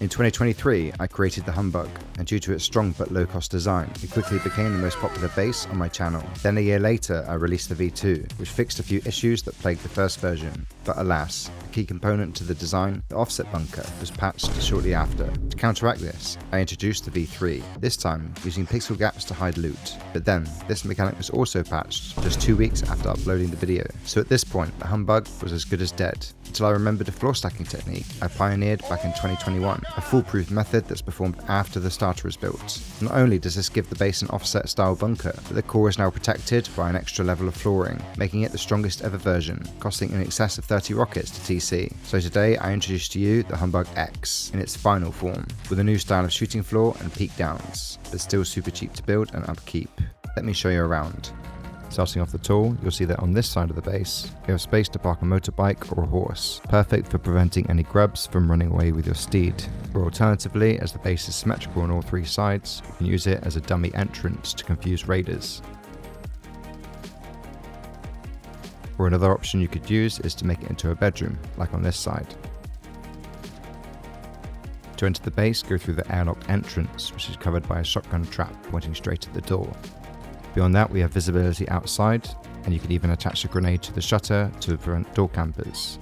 In 2023, I created the Humbug, and due to its strong but low-cost design, it quickly became the most popular base on my channel. Then a year later, I released the V2, which fixed a few issues that plagued the first version. But alas, a key component to the design, the offset bunker, was patched shortly after. To counteract this, I introduced the V3, this time using pixel gaps to hide loot. But then, this mechanic was also patched just 2 weeks after uploading the video. So at this point, the Humbug was as good as dead. Until I remembered a floor stacking technique I pioneered back in 2021, a foolproof method that's performed after the starter is built. Not only does this give the base an offset style bunker, but the core is now protected by an extra level of flooring, making it the strongest ever version, costing in excess of 30 rockets to TC. So today I introduce to you the Humbug X in its final form, with a new style of shooting floor and peak downs, but still super cheap to build and upkeep. Let me show you around. Starting off the tool, you'll see that on this side of the base, you have space to park a motorbike or a horse, perfect for preventing any grubs from running away with your steed. Or alternatively, as the base is symmetrical on all three sides, you can use it as a dummy entrance to confuse raiders. Or another option you could use is to make it into a bedroom, like on this side. To enter the base, go through the airlock entrance, which is covered by a shotgun trap pointing straight at the door. Beyond that, we have visibility outside, and you can even attach a grenade to the shutter to prevent door campers.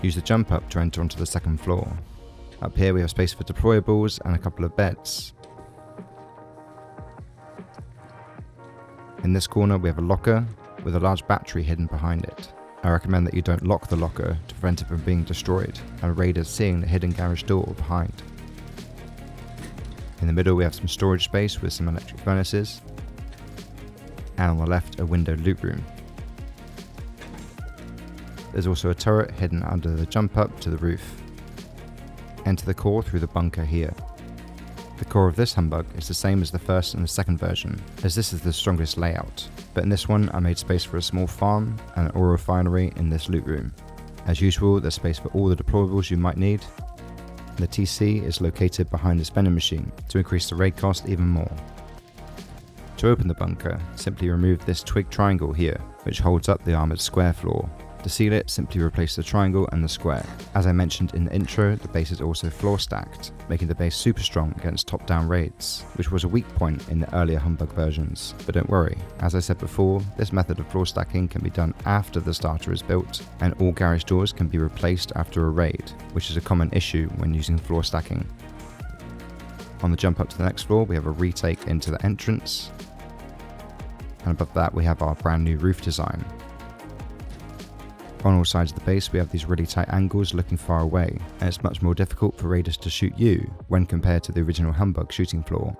Use the jump up to enter onto the second floor. Up here we have space for deployables and a couple of beds. In this corner we have a locker with a large battery hidden behind it. I recommend that you don't lock the locker to prevent it from being destroyed and raiders seeing the hidden garage door behind. In the middle we have some storage space with some electric furnaces. And on the left, a window loot room. There's also a turret hidden under the jump up to the roof. Enter the core through the bunker here. The core of this Humbug is the same as the first and the second version, as this is the strongest layout, but in this one I made space for a small farm and an oil refinery in this loot room. As usual, there's space for all the deployables you might need. The TC is located behind this vending machine to increase the raid cost even more. To open the bunker, simply remove this twig triangle here, which holds up the armoured square floor. To seal it, simply replace the triangle and the square. As I mentioned in the intro, the base is also floor stacked, making the base super strong against top-down raids, which was a weak point in the earlier Humbug versions. But don't worry, as I said before, this method of floor stacking can be done after the starter is built, and all garage doors can be replaced after a raid, which is a common issue when using floor stacking. On the jump up to the next floor, we have a retake into the entrance, and above that we have our brand new roof design. On all sides of the base we have these really tight angles looking far away, and it's much more difficult for raiders to shoot you when compared to the original Humbug shooting floor.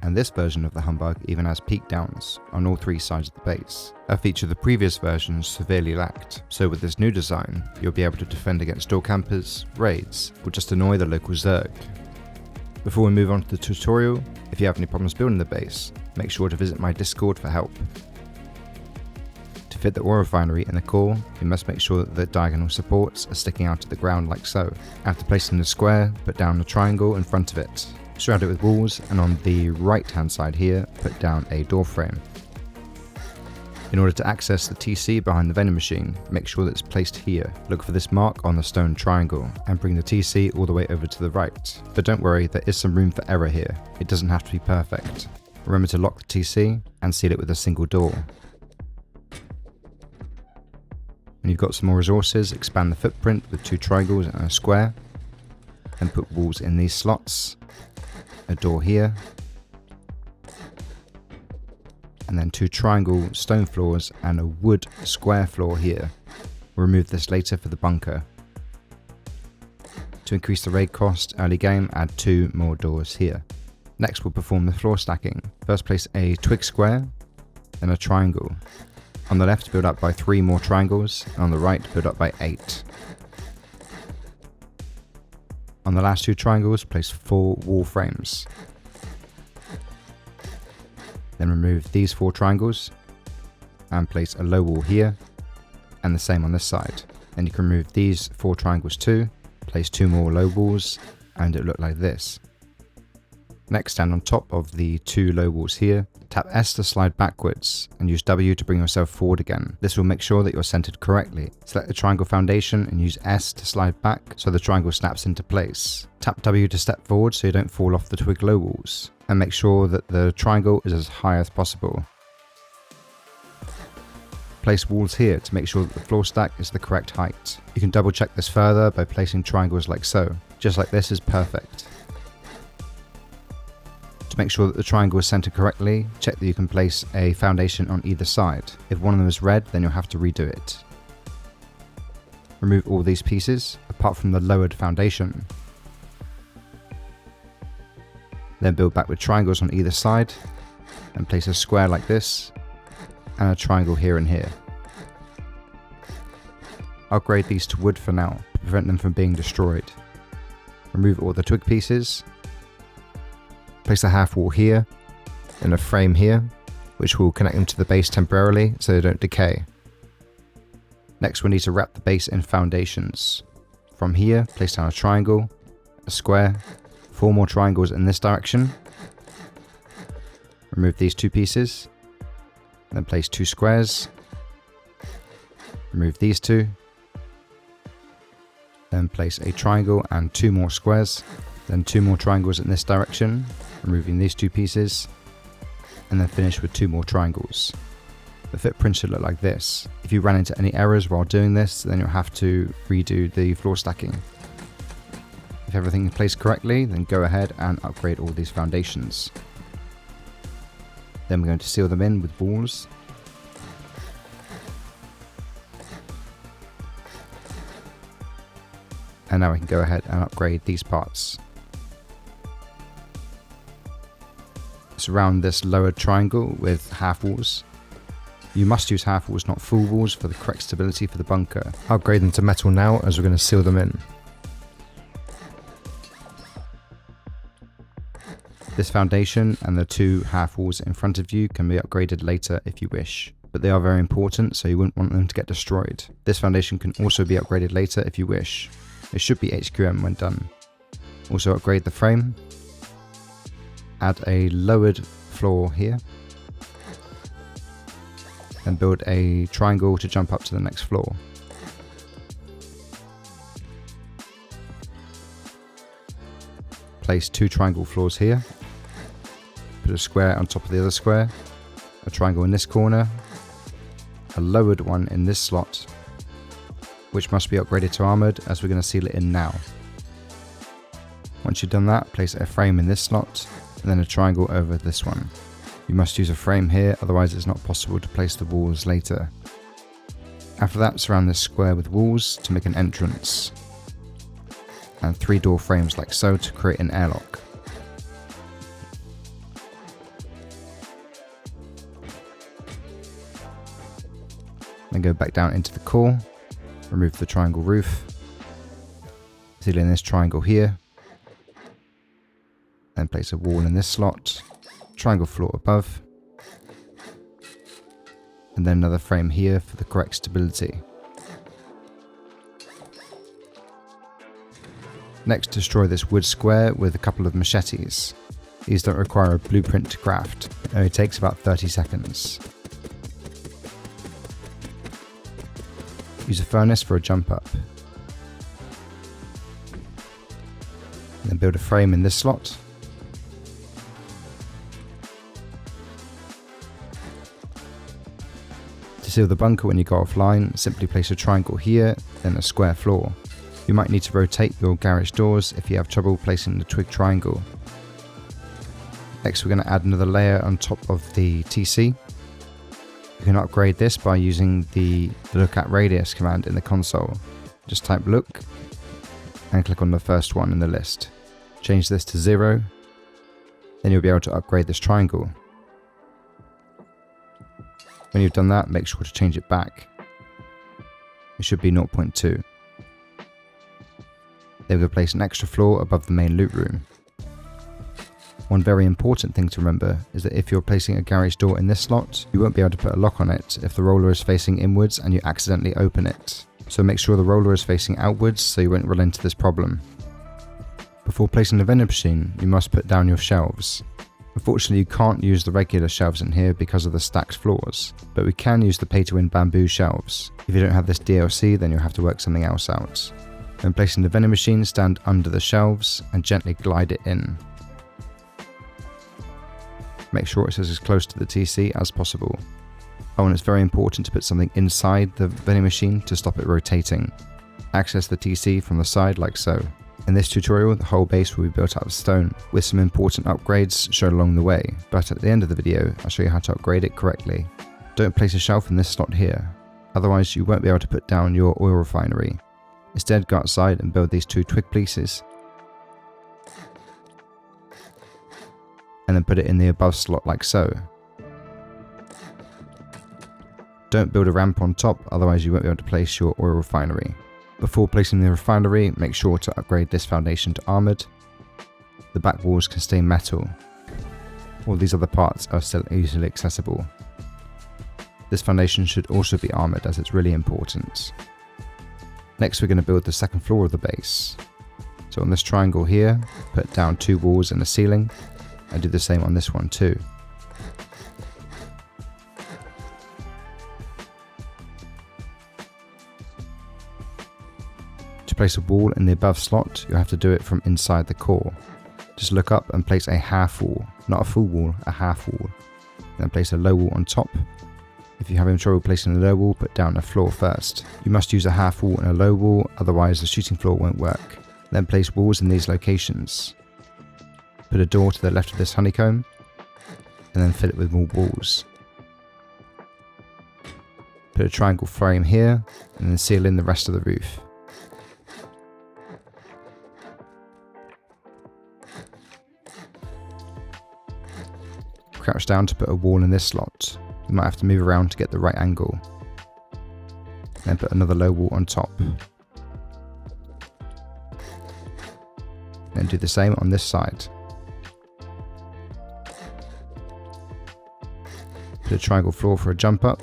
And this version of the Humbug even has peak downs on all three sides of the base, a feature the previous versions severely lacked. So with this new design, you'll be able to defend against door campers, raids, or just annoy the local Zerg. Before we move on to the tutorial, if you have any problems building the base, make sure to visit my Discord for help. To fit the oil refinery in the core, you must make sure that the diagonal supports are sticking out of the ground like so. After placing the square, put down a triangle in front of it. Surround it with walls, and on the right hand side here, put down a door frame. In order to access the TC behind the vending machine, make sure that it's placed here. Look for this mark on the stone triangle, and bring the TC all the way over to the right. But don't worry, there is some room for error here. It doesn't have to be perfect. Remember to lock the TC and seal it with a single door. When you've got some more resources, expand the footprint with 2 triangles and a square, and put walls in these slots, a door here, and then 2 triangle stone floors and a wood square floor here. We'll remove this later for the bunker. To increase the raid cost early game, add 2 more doors here. Next we'll perform the floor stacking. First place a twig square, then a triangle. On the left build up by 3 more triangles, and on the right build up by 8. On the last 2 triangles place 4 wall frames. Then remove these 4 triangles and place a low wall here, and the same on this side. Then you can remove these 4 triangles too, place 2 more low walls, and it'll look like this. Next, stand on top of the two low walls here, tap S to slide backwards, and use W to bring yourself forward again. This will make sure that you're centered correctly. Select the triangle foundation and use S to slide back so the triangle snaps into place. Tap W to step forward so you don't fall off the twig low walls, and make sure that the triangle is as high as possible. Place walls here to make sure that the floor stack is the correct height. You can double check this further by placing triangles like so. Just like this is perfect. To make sure that the triangle is centered correctly, check that you can place a foundation on either side. If one of them is red, then you'll have to redo it. Remove all these pieces, apart from the lowered foundation. Then build back with triangles on either side, and place a square like this, and a triangle here and here. Upgrade these to wood for now, to prevent them from being destroyed. Remove all the twig pieces. Place a half wall here, and a frame here, which will connect them to the base temporarily so they don't decay. Next we need to wrap the base in foundations. From here, place down a triangle, a square, 4 more triangles in this direction. Remove these 2 pieces. Then place 2 squares, remove these 2, then place a triangle and 2 more squares, then 2 more triangles in this direction, removing these 2 pieces, and then finish with 2 more triangles. The footprint should look like this. If you ran into any errors while doing this, then you'll have to redo the floor stacking. If everything is placed correctly, then go ahead and upgrade all these foundations. Then we're going to seal them in with walls. And now we can go ahead and upgrade these parts. Surround this lowered triangle with half walls. You must use half walls, not full walls, for the correct stability for the bunker. Upgrade them to metal now, as we're going to seal them in. This foundation and the 2 half walls in front of you can be upgraded later if you wish, but they are very important, so you wouldn't want them to get destroyed. This foundation can also be upgraded later if you wish. It should be HQM when done. Also upgrade the frame. Add a lowered floor here. And build a triangle to jump up to the next floor. Place 2 triangle floors here. Put a square on top of the other square, a triangle in this corner, a lowered one in this slot, which must be upgraded to armoured as we're going to seal it in now. Once you've done that, place a frame in this slot, and then a triangle over this one. You must use a frame here, otherwise it's not possible to place the walls later. After that, surround this square with walls to make an entrance, and 3 door frames like so to create an airlock. Then go back down into the core, remove the triangle roof, seal in this triangle here, then place a wall in this slot, triangle floor above, and then another frame here for the correct stability. Next, destroy this wood square with a couple of machetes. These don't require a blueprint to craft, it only takes about 30 seconds. Use a furnace for a jump up. Then build a frame in this slot. To seal the bunker when you go offline, simply place a triangle here, then a square floor. You might need to rotate your garage doors if you have trouble placing the twig triangle. Next we're going to add another layer on top of the TC. You can upgrade this by using the look at radius command in the console. Just type look and click on the first one in the list. Change this to 0, then you'll be able to upgrade this triangle. When you've done that, make sure to change it back. It should be 0.2. Then we'll place an extra floor above the main loot room. One very important thing to remember is that if you're placing a garage door in this slot, you won't be able to put a lock on it if the roller is facing inwards and you accidentally open it. So make sure the roller is facing outwards so you won't run into this problem. Before placing the vending machine, you must put down your shelves. Unfortunately, you can't use the regular shelves in here because of the stacked floors, but we can use the pay-to-win bamboo shelves. If you don't have this DLC, then you'll have to work something else out. When placing the vending machine, stand under the shelves and gently glide it in. Make sure it is as close to the TC as possible. Oh, and it's very important to put something inside the vending machine to stop it rotating. Access the TC from the side like so. In this tutorial, the whole base will be built out of stone, with some important upgrades shown along the way, but at the end of the video, I'll show you how to upgrade it correctly. Don't place a shelf in this slot here, otherwise you won't be able to put down your oil refinery. Instead, go outside and build these 2 twig pieces, and then put it in the above slot like so. Don't build a ramp on top, otherwise you won't be able to place your oil refinery. Before placing the refinery, make sure to upgrade this foundation to armoured. The back walls can stay metal. All these other parts are still easily accessible. This foundation should also be armoured as it's really important. Next we're going to build the second floor of the base. So on this triangle here, put down 2 walls and a ceiling, and do the same on this one too. To place a wall in the above slot, you'll have to do it from inside the core. Just look up and place a half wall, not a full wall, a half wall. Then place a low wall on top. If you're having trouble placing a low wall, put down a floor first. You must use a half wall and a low wall, otherwise the shooting floor won't work. Then place walls in these locations. Put a door to the left of this honeycomb, and then fill it with more walls. Put a triangle frame here, and then seal in the rest of the roof. Crouch down to put a wall in this slot. You might have to move around to get the right angle. Then put another low wall on top. Then do the same on this side. Put a triangle floor for a jump up.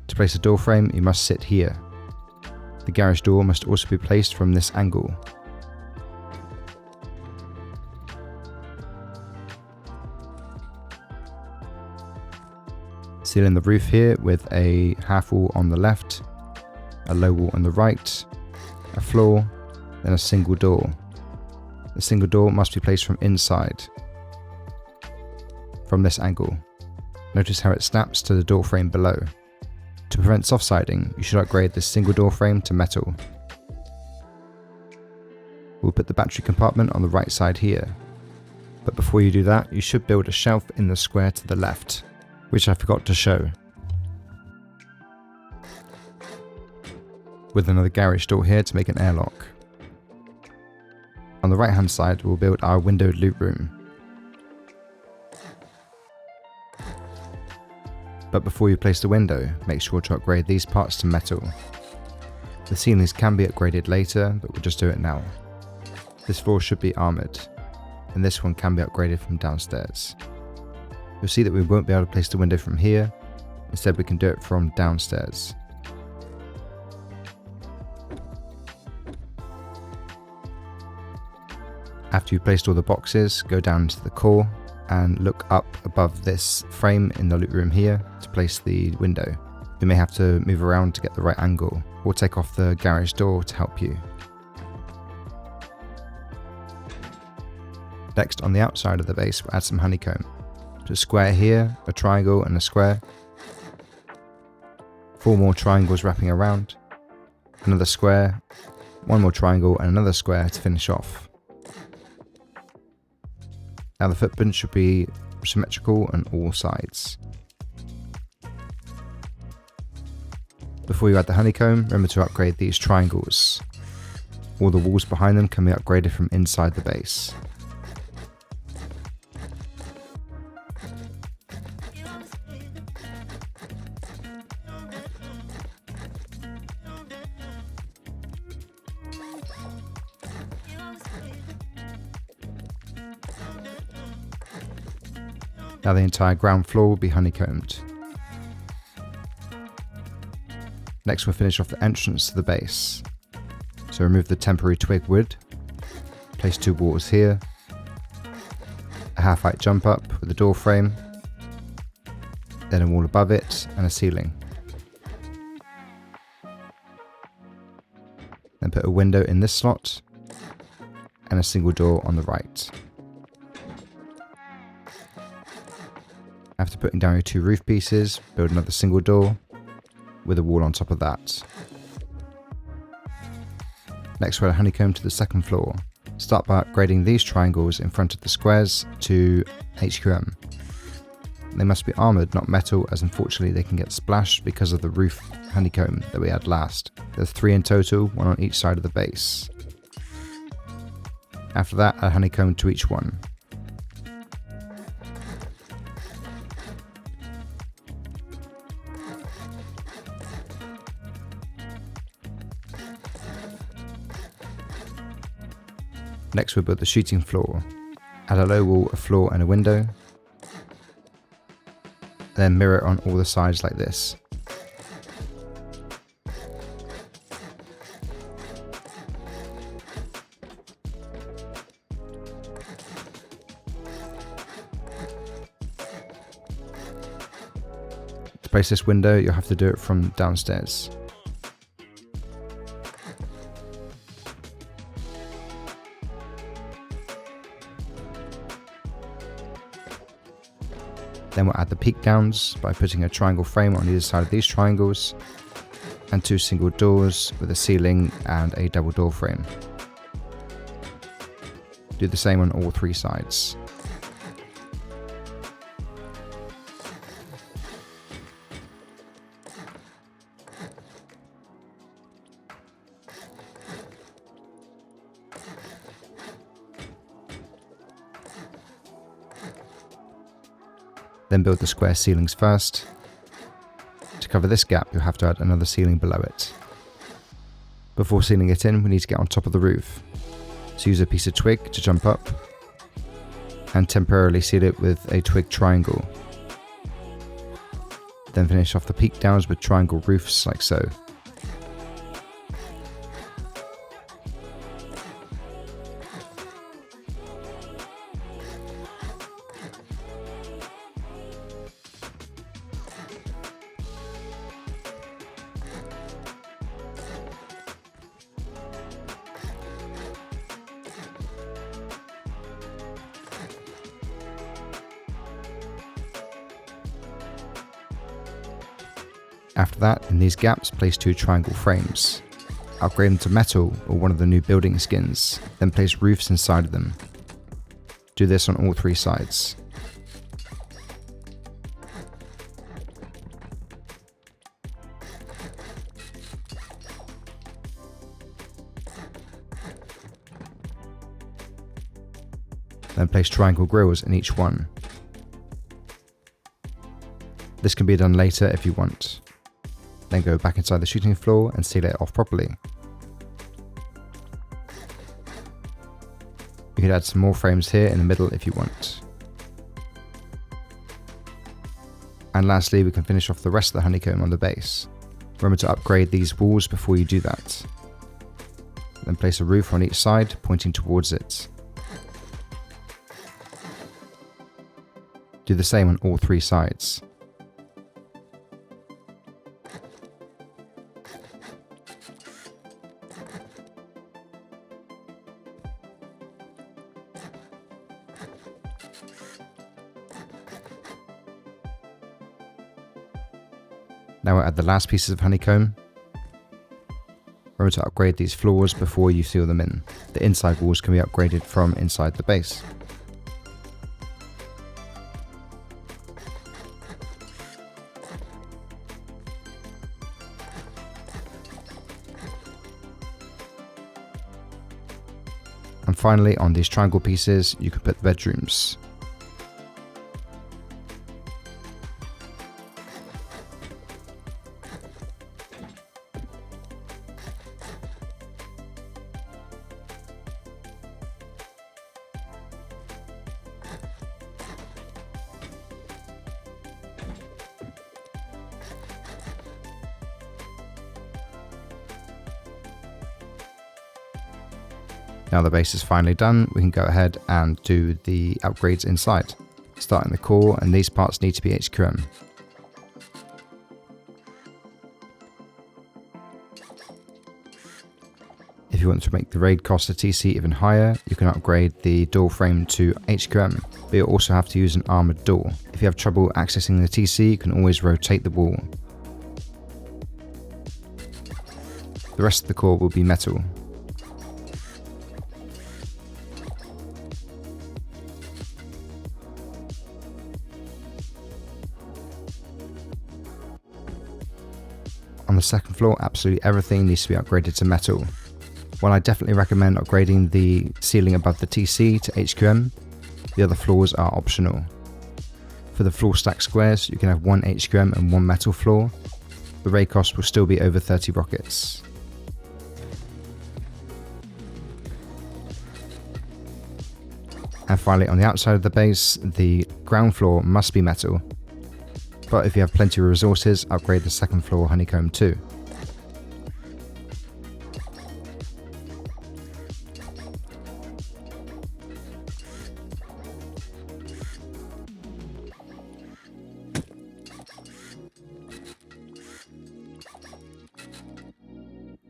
To place a door frame, you must sit here. The garage door must also be placed from this angle. Seal in the roof here with a half wall on the left, a low wall on the right, a floor, then a single door. The single door must be placed from inside, from this angle. Notice how it snaps to the door frame below. To prevent soft siding, you should upgrade this single door frame to metal. We'll put the battery compartment on the right side here. But before you do that, you should build a shelf in the square to the left, which I forgot to show, with another garage door here to make an airlock. On the right hand side, we'll build our windowed loot room. But before you place the window, make sure to upgrade these parts to metal. The ceilings can be upgraded later, but we'll just do it now. This floor should be armoured, and this one can be upgraded from downstairs. You'll see that we won't be able to place the window from here, instead we can do it from downstairs. After you've placed all the boxes, go down into the core and look up above this frame in the loot room here to place the window. You may have to move around to get the right angle, or take off the garage door to help you. Next, on the outside of the base, we'll add some honeycomb. A square here, a triangle and a square, 4 more triangles wrapping around, another square, 1 more triangle and another square to finish off. Now the footprint should be symmetrical on all sides. Before you add the honeycomb, remember to upgrade these triangles. All the walls behind them can be upgraded from inside the base. Now the entire ground floor will be honeycombed. Next we'll finish off the entrance to the base. So remove the temporary twig wood place 2 walls here, a half-height jump up with a door frame, then a wall above it and a ceiling. Then put a window in this slot and a single door on the right. After putting down your 2 roof pieces, build another single door with a wall on top of that. Next, we'll add a honeycomb to the second floor. Start by upgrading these triangles in front of the squares to HQM. They must be armoured, not metal, as unfortunately they can get splashed because of the roof honeycomb that we had last. There's 3 in total, 1 on each side of the base. After that, add honeycomb to each one. Next, we'll build the shooting floor. Add a low wall, a floor and a window. Then mirror it on all the sides like this. To place this window, you'll have to do it from downstairs. Then we'll add the peak downs by putting a triangle frame on either side of these triangles and 2 single doors with a ceiling and a double door frame. Do the same on all 3 sides. Then build the square ceilings first. To cover this gap, you'll have to add another ceiling below it. Before sealing it in, we need to get on top of the roof. So use a piece of twig to jump up and temporarily seal it with a twig triangle. Then finish off the peak downs with triangle roofs like so. After that, in these gaps, place 2 triangle frames. Upgrade them to metal or one of the new building skins, then place roofs inside of them. Do this on all 3 sides. Then place triangle grills in each one. This can be done later if you want. Then go back inside the shooting floor and seal it off properly. You could add some more frames here in the middle if you want. And lastly, we can finish off the rest of the honeycomb on the base. Remember to upgrade these walls before you do that. Then place a roof on each side, pointing towards it. Do the same on all 3 sides. Now we'll add the last pieces of honeycomb. Remember to upgrade these floors before you seal them in. The inside walls can be upgraded from inside the base. And finally, on these triangle pieces, you can put the bedrooms. Now the base is finally done, we can go ahead and do the upgrades inside. Starting the core, and these parts need to be HQM. If you want to make the raid cost of TC even higher, you can upgrade the door frame to HQM, but you'll also have to use an armoured door. If you have trouble accessing the TC, you can always rotate the wall. The rest of the core will be metal. On the second floor, absolutely everything needs to be upgraded to metal. While I definitely recommend upgrading the ceiling above the TC to HQM, the other floors are optional. For the floor stack squares, you can have one HQM and one metal floor. The raid cost will still be over 30 rockets. And finally, on the outside of the base, the ground floor must be metal. But if you have plenty of resources, upgrade the second floor Honeycomb too.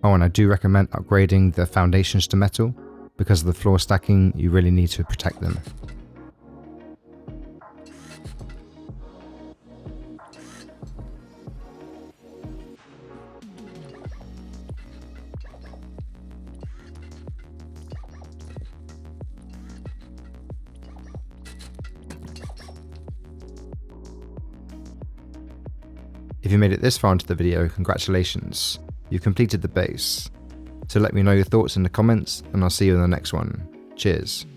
Oh, and I do recommend upgrading the foundations to metal. Because of the floor stacking, you really need to protect them. If you made it this far into the video, congratulations, you've completed the base. So let me know your thoughts in the comments, and I'll see you in the next one. Cheers.